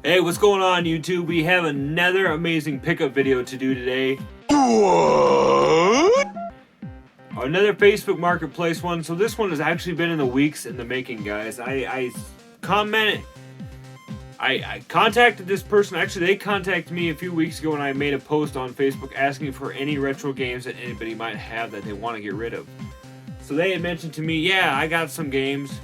Hey, what's going on YouTube? We have another amazing pickup video to do today. What? Another Facebook Marketplace one. So this one has actually been in the weeks in the making, guys. I contacted this person. Actually, they contacted me a few weeks ago when I made a post on Facebook asking for any retro games that anybody might have that they want to get rid of. So they had mentioned to me, yeah, I got some games.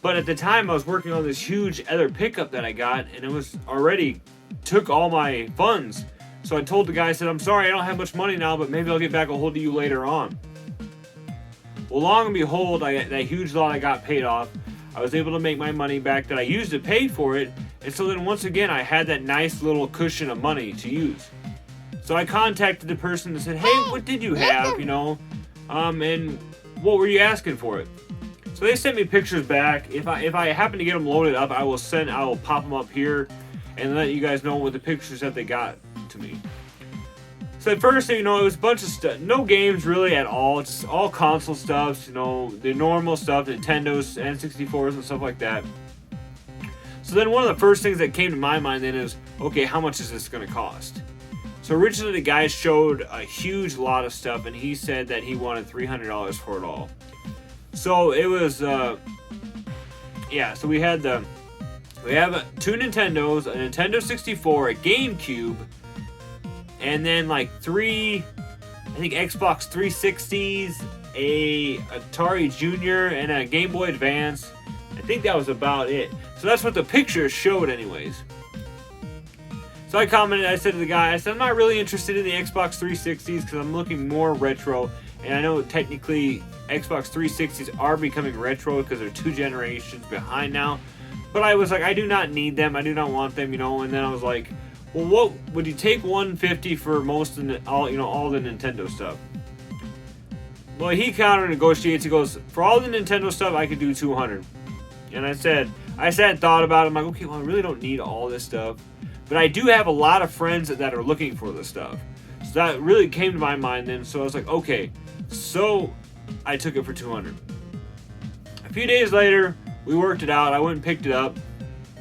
But at the time, I was working on this huge other pickup that I got, and it was already took all my funds. So I told the guy, I said, I'm sorry, I don't have much money now, but maybe I'll get back a hold of you later on. Well, long and behold, that huge lot I got paid off. I was able to make my money back that I used to pay for it, and so then once again, I had that nice little cushion of money to use. So I contacted the person and said, hey, what did you have, and what were you asking for it? So they sent me pictures back. If I happen to get them loaded up, I will pop them up here and let you guys know what the pictures that they got to me. So at first, it was a bunch of stuff, no games really at all. It's all console stuff, the normal stuff, Nintendos, N64s and stuff like that. So then one of the first things that came to my mind then is, okay, how much is this going to cost? So originally the guy showed a huge lot of stuff and he said that he wanted $300 for it all. So it was, so we have two Nintendos, a Nintendo 64, a GameCube, and then like three, I think Xbox 360s, a Atari Junior, and a Game Boy Advance. I think that was about it. So that's what the pictures showed anyways. So I commented, I said to the guy, I said, I'm not really interested in the Xbox 360s because I'm looking more retro. And I know technically Xbox 360s are becoming retro because they're 2 generations behind now. But I was like, I do not need them. I do not want them, And then I was like, well, what would you take $150 for most of all the Nintendo stuff? Well, he counter negotiates. He goes, for all the Nintendo stuff, I could do $200. And I sat and thought about it. I'm like, okay, well, I really don't need all this stuff. But I do have a lot of friends that are looking for this stuff. So that really came to my mind then. So I was like, okay. So I took it for $200. A few days later, we worked it out. I went and picked it up.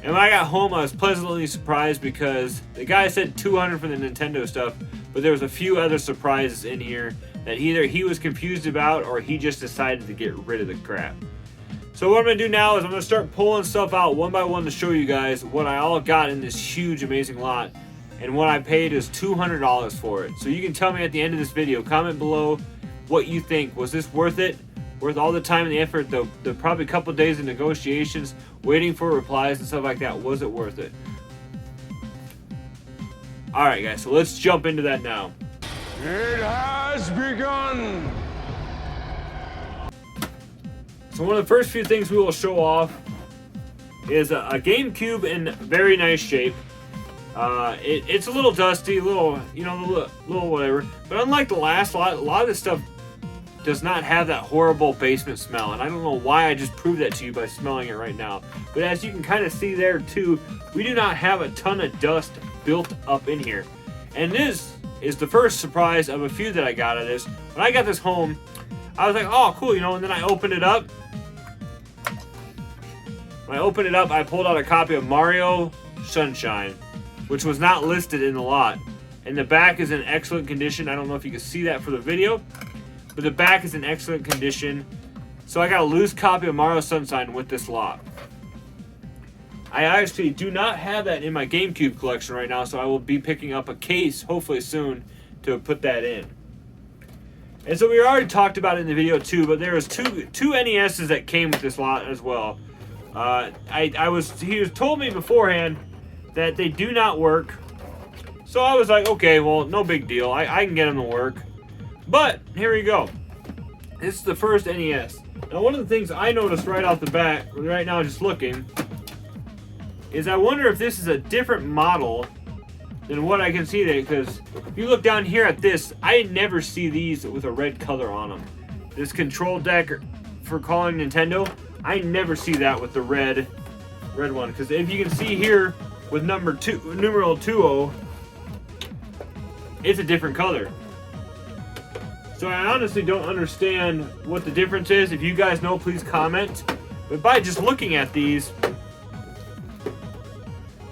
And when I got home, I was pleasantly surprised because the guy said $200 for the Nintendo stuff, but there was a few other surprises in here that either he was confused about or he just decided to get rid of the crap. So what I'm going to do now is I'm going to start pulling stuff out one by one to show you guys what I all got in this huge, amazing lot. And what I paid is $200 for it. So you can tell me at the end of this video, comment below what you think. Was this worth it? Worth all the time and the effort, the probably couple days of negotiations, waiting for replies and stuff like that. Was it worth it? Alright guys, so let's jump into that now. It has begun! So one of the first few things we will show off is a GameCube in very nice shape. It's a little dusty, a little whatever. But unlike the last lot, a lot of this stuff does not have that horrible basement smell. And I don't know why I just proved that to you by smelling it right now. But as you can kind of see there too, we do not have a ton of dust built up in here. And this is the first surprise of a few that I got out of this. When I got this home, I was like, oh, cool, and then I opened it up. When I opened it up, I pulled out a copy of Mario Sunshine, which was not listed in the lot. And the back is in excellent condition. I don't know if you can see that for the video, but the back is in excellent condition. So I got a loose copy of Mario Sunshine with this lot. I actually do not have that in my GameCube collection right now, so I will be picking up a case, hopefully soon, to put that in. And so we already talked about it in the video too, but there was two NESs that came with this lot as well. He told me beforehand that they do not work. So I was like, okay, well, no big deal. I can get them to work. But here we go. This is the first NES. Now, one of the things I noticed right off the bat, right now just looking, is I wonder if this is a different model than what I can see there. Because if you look down here at this, I never see these with a red color on them. This control deck for calling Nintendo, I never see that with the red one. Because if you can see here with numeral 20, it's a different color. So I honestly don't understand what the difference is. If you guys know, please comment. But by just looking at these,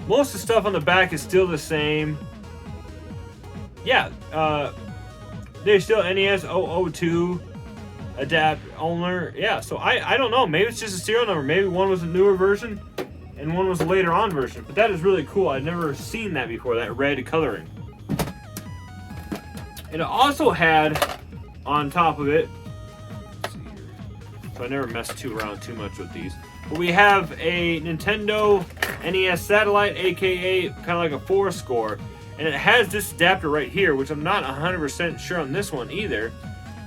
most of the stuff on the back is still the same. Yeah, they're still NES 002 adapt owner. Yeah, so I don't know. Maybe it's just a serial number. Maybe one was a newer version and one was a later on version. But that is really cool. I've never seen that before, that red coloring. And it also had on top of it, let's see here, so I never mess around too much with these, but we have a Nintendo NES Satellite, aka kind of like a 4-score, and it has this adapter right here, which I'm not 100% sure on this one either.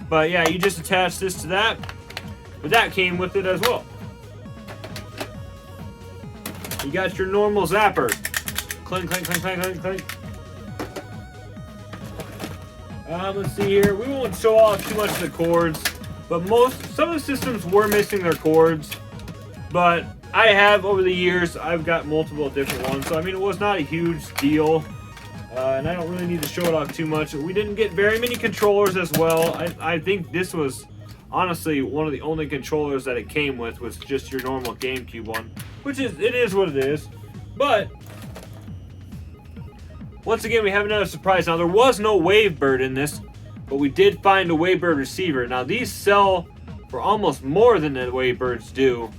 But yeah, you just attach this to that, but that came with it as well. You got your normal zapper. Clink, clink, clink, clink, clink, clink. Let's see here. We won't show off too much of the cords, but some of the systems were missing their cords. But I have, over the years, I've got multiple different ones. So, I mean, it was not a huge deal. And I don't really need to show it off too much. We didn't get very many controllers as well. I think this was, honestly, one of the only controllers that it came with was just your normal GameCube one. Which it is what it is. But once again, we have another surprise. Now, there was no Wavebird in this, but we did find a Wavebird receiver. Now, these sell for almost more than the Wavebirds do,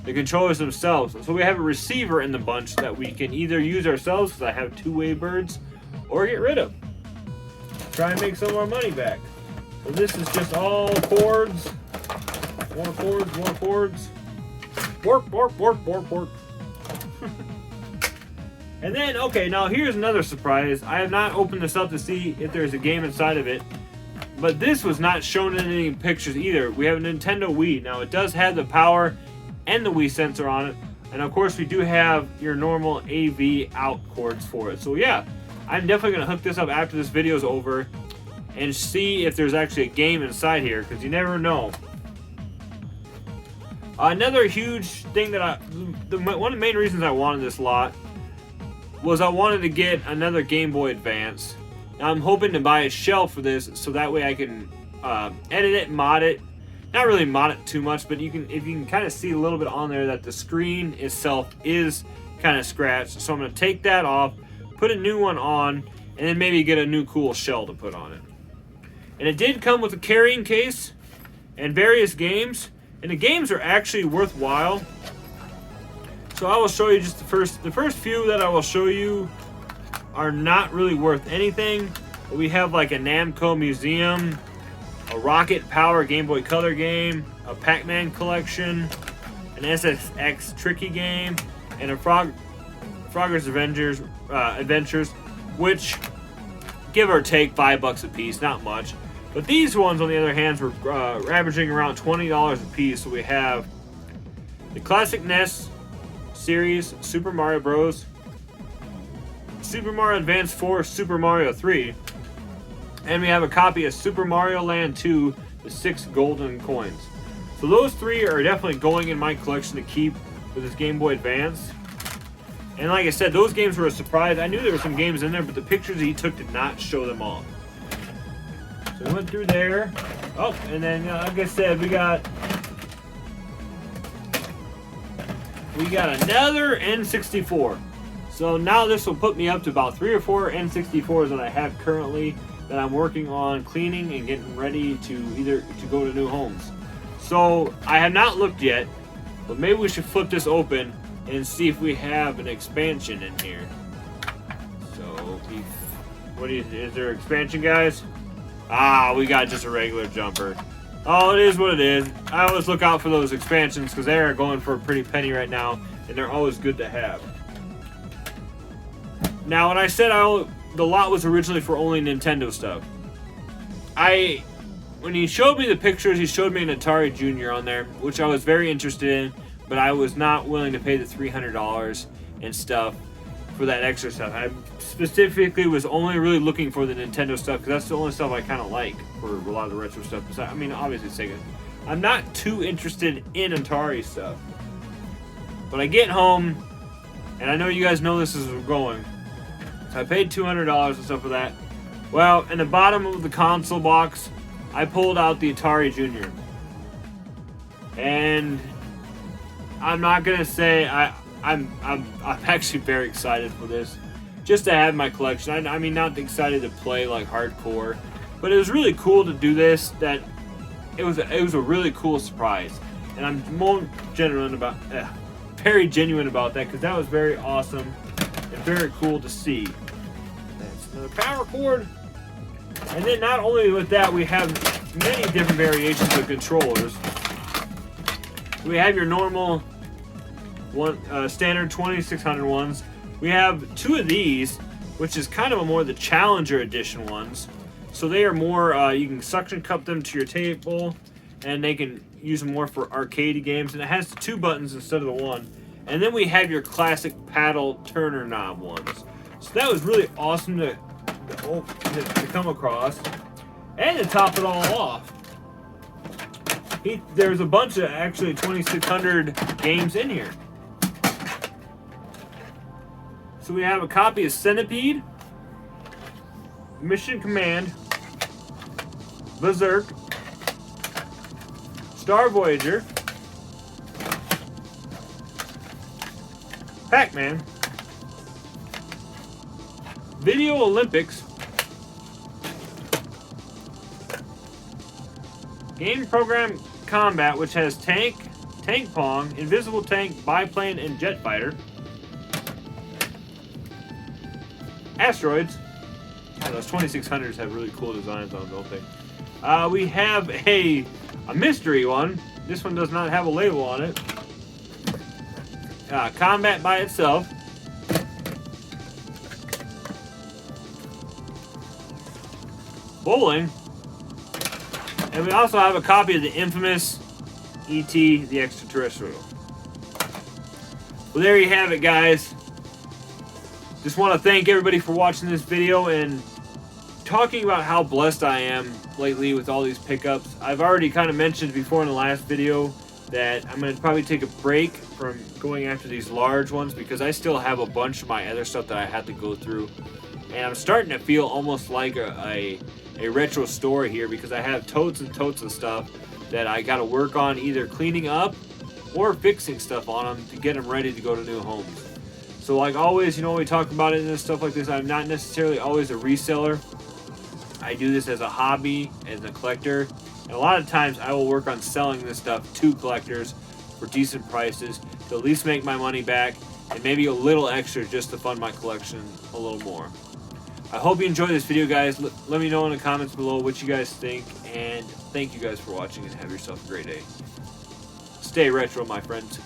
the controllers themselves. So we have a receiver in the bunch that we can either use ourselves, because I have 2 Wavebirds, or get rid of. Try and make some more money back. So this is just all cords. More cords, more cords. Bork, bork, bork, bork, bork. And then, okay, now here's another surprise. I have not opened this up to see if there's a game inside of it, but this was not shown in any pictures either. We have a Nintendo Wii. Now, it does have the power and the Wii sensor on it, and of course, we do have your normal AV out cords for it. So yeah, I'm definitely going to hook this up after this video is over and see if there's actually a game inside here, because you never know. Another huge thing that one of the main reasons I wanted this lot was I wanted to get another Game Boy Advance. Now I'm hoping to buy a shell for this, so that way I can edit it, mod it. Not really mod it too much, but if you can kind of see a little bit on there that the screen itself is kind of scratched. So I'm going to take that off, put a new one on, and then maybe get a new cool shell to put on it. And it did come with a carrying case and various games, and the games are actually worthwhile. So I will show you just the first few that I will show you are not really worth anything. We have like a Namco Museum, a Rocket Power Game Boy Color game, a Pac-Man collection, an SSX Tricky game, and a Frogger's Adventures, which give or take $5 a piece, not much. But these ones, on the other hand, were averaging around $20 a piece. So we have the classic NES series, Super Mario Bros., Super Mario Advance 4, Super Mario 3, and we have a copy of Super Mario Land 2, the 6 golden coins. So those 3 are definitely going in my collection to keep with this Game Boy Advance. And like I said, those games were a surprise. I knew there were some games in there, but the pictures he took did not show them all. So we went through there. Oh, and then like I said, we got another N64. So now this will put me up to about 3 or 4 N64s that I have currently that I'm working on cleaning and getting ready to go to new homes. So I have not looked yet, but maybe we should flip this open and see if we have an expansion in here. So, is there expansion, guys? Ah, we got just a regular jumper. Oh, it is what it is. I always look out for those expansions because they are going for a pretty penny right now, and they're always good to have. Now, when I said the lot was originally for only Nintendo stuff, when he showed me the pictures, he showed me an Atari Junior on there, which I was very interested in, but I was not willing to pay the $300 and stuff for that extra stuff. I specifically was only really looking for the Nintendo stuff because that's the only stuff I kind of like for a lot of the retro stuff. I mean, obviously Sega. I'm not too interested in Atari stuff. But I get home, and I know you guys know this as we're going. So I paid $200 and stuff for that. Well, in the bottom of the console box, I pulled out the Atari Junior. And I'm not gonna say I'm actually very excited for this, just to have my collection. I mean, not excited to play like hardcore, but it was really cool to do this. That it was a really cool surprise, and I'm very genuine about that, because that was very awesome and very cool to see. That's another power cord. And then not only with that, we have many different variations of controllers. We have your normal standard 2600 ones. We have 2 of these, which is kind of more the Challenger Edition ones. So they are more, you can suction cup them to your table, and they can use them more for arcade games. And it has 2 buttons instead of the 1. And then we have your classic paddle turner knob ones. So that was really awesome to come across. And to top it all off, there's a bunch of actually 2600 games in here. So we have a copy of Centipede, Mission Command, Berserk, Star Voyager, Pac-Man, Video Olympics, Game Program Combat, which has Tank, Tank Pong, Invisible Tank, Biplane, and Jet Fighter, Asteroids. Yeah, those 2600s have really cool designs on them, don't they? We have a mystery one. This one does not have a label on it. Combat by itself. Bowling. And we also have a copy of the infamous E.T. the Extraterrestrial. Well, there you have it, guys. Just want to thank everybody for watching this video and talking about how blessed I am lately with all these pickups. I've already kind of mentioned before in the last video that I'm going to probably take a break from going after these large ones, because I still have a bunch of my other stuff that I had to go through. And I'm starting to feel almost like a retro store here, because I have totes and totes of stuff that I got to work on either cleaning up or fixing stuff on them to get them ready to go to new homes. So like always, you know, we talk about it and stuff like this, I'm not necessarily always a reseller. I do this as a hobby, as a collector. And a lot of times I will work on selling this stuff to collectors for decent prices to at least make my money back, and maybe a little extra just to fund my collection a little more. I hope you enjoyed this video, guys. Let me know in the comments below what you guys think, and thank you guys for watching, and have yourself a great day. Stay retro, my friends.